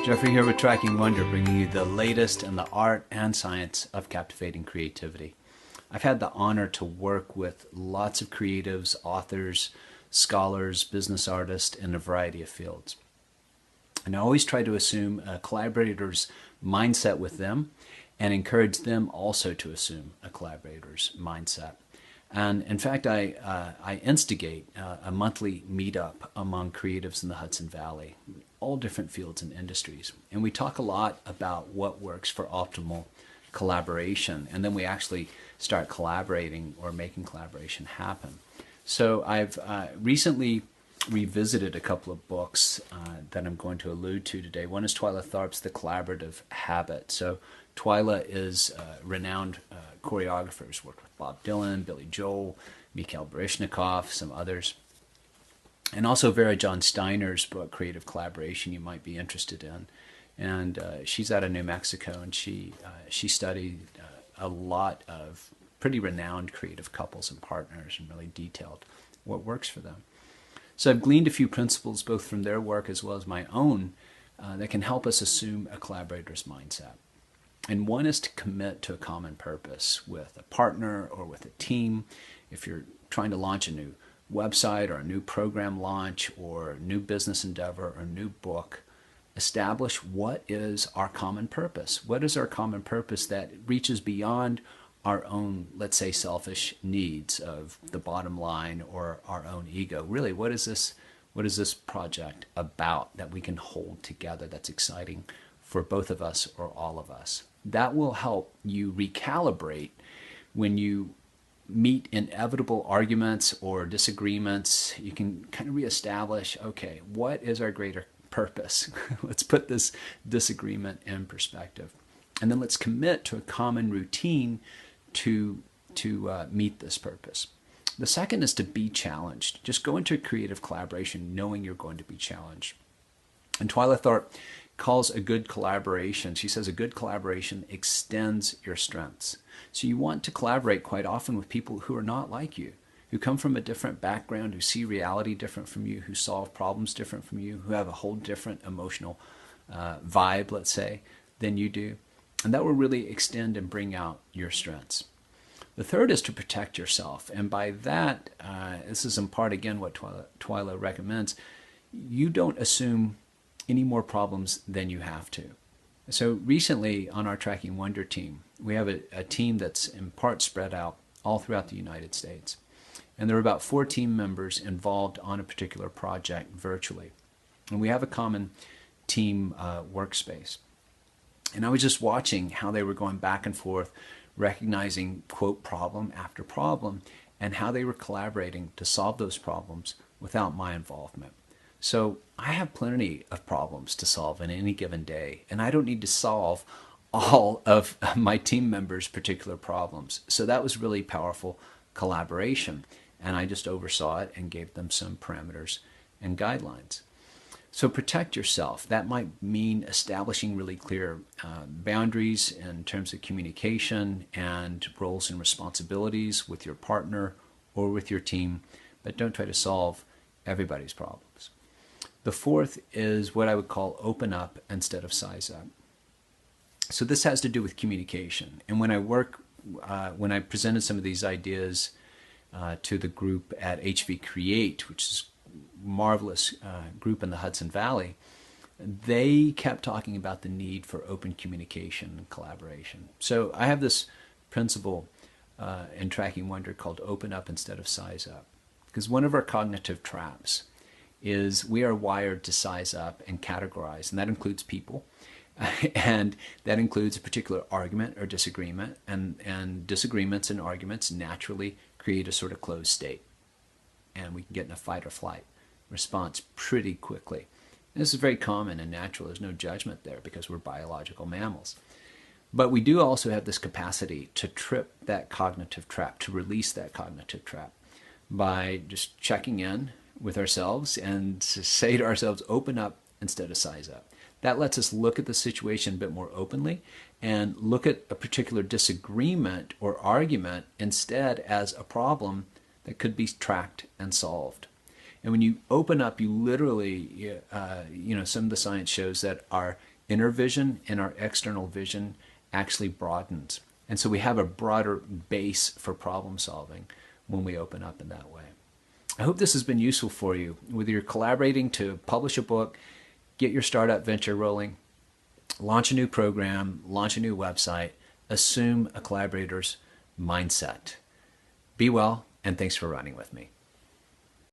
Jeffrey here with Tracking Wonder, bringing you the latest in the art and science of captivating creativity. I've had the honor to work with lots of creatives, authors, scholars, business artists in a variety of fields. And I always try to assume a collaborator's mindset with them and encourage them also to assume a collaborator's mindset. And in fact, I instigate a monthly meetup among creatives in the Hudson Valley, all different fields and industries. And we talk a lot about what works for optimal collaboration. And then we actually start collaborating or making collaboration happen. So I've recently revisited a couple of books that I'm going to allude to today. One is Twyla Tharp's The Collaborative Habit. So Twyla is a renowned choreographer. She's worked with Bob Dylan, Billy Joel, Mikhail Baryshnikov, some others. And also Vera John Steiner's book, Creative Collaboration, you might be interested in. And she's out of New Mexico, and she studied a lot of pretty renowned creative couples and partners and really detailed what works for them. So I've gleaned a few principles both from their work as well as my own that can help us assume a collaborator's mindset. And one is to commit to a common purpose with a partner or with a team. If you're trying to launch a new website or a new program launch or a new business endeavor or a new book, establish what is our common purpose. What is our common purpose that reaches beyond our own, let's say, selfish needs of the bottom line or our own ego? Really, what is this project about that we can hold together that's exciting for both of us or all of us? That will help you recalibrate when you meet inevitable arguments or disagreements. You can kind of reestablish, okay, what is our greater purpose? Let's put this disagreement in perspective. And then let's commit to a common routine to meet this purpose. The second is to be challenged. Just go into a creative collaboration knowing you're going to be challenged. And Twyla Tharp calls a good collaboration, she says a good collaboration extends your strengths. So you want to collaborate quite often with people who are not like you, who come from a different background, who see reality different from you, who solve problems different from you, who have a whole different emotional vibe, let's say, than you do. And that will really extend and bring out your strengths. The third is to protect yourself. And by that, this is in part, again, what Twyla recommends. You don't assume any more problems than you have to. So recently on our Tracking Wonder team, we have a team that's in part spread out all throughout the United States. And there are about 4 team members involved on a particular project virtually. And we have a common team workspace. And I was just watching how they were going back and forth, recognizing, quote, problem after problem, and how they were collaborating to solve those problems without my involvement. So I have plenty of problems to solve in any given day, and I don't need to solve all of my team members' particular problems. So that was really powerful collaboration, and I just oversaw it and gave them some parameters and guidelines. So protect yourself. That might mean establishing really clear boundaries in terms of communication and roles and responsibilities with your partner or with your team, but don't try to solve everybody's problems. The fourth is what I would call open up instead of size up. So this has to do with communication. And when I presented some of these ideas to the group at HV Create, which is a marvelous group in the Hudson Valley, they kept talking about the need for open communication and collaboration. So I have this principle in Tracking Wonder called open up instead of size up. Because one of our cognitive traps is we are wired to size up and categorize, and that includes people, and that includes a particular argument or disagreement, and disagreements and arguments naturally create a sort of closed state, and we can get in a fight or flight response pretty quickly. And this is very common and natural. There's no judgment there because we're biological mammals. But we do also have this capacity to trip that cognitive trap, to release that cognitive trap by just checking in with ourselves and to say to ourselves, open up instead of size up. That lets us look at the situation a bit more openly and look at a particular disagreement or argument instead as a problem that could be tracked and solved. And when you open up, you literally, some of the science shows that our inner vision and our external vision actually broadens. And so we have a broader base for problem solving when we open up in that way. I hope this has been useful for you. Whether you're collaborating to publish a book, get your startup venture rolling, launch a new program, launch a new website, assume a collaborator's mindset. Be well, and thanks for running with me.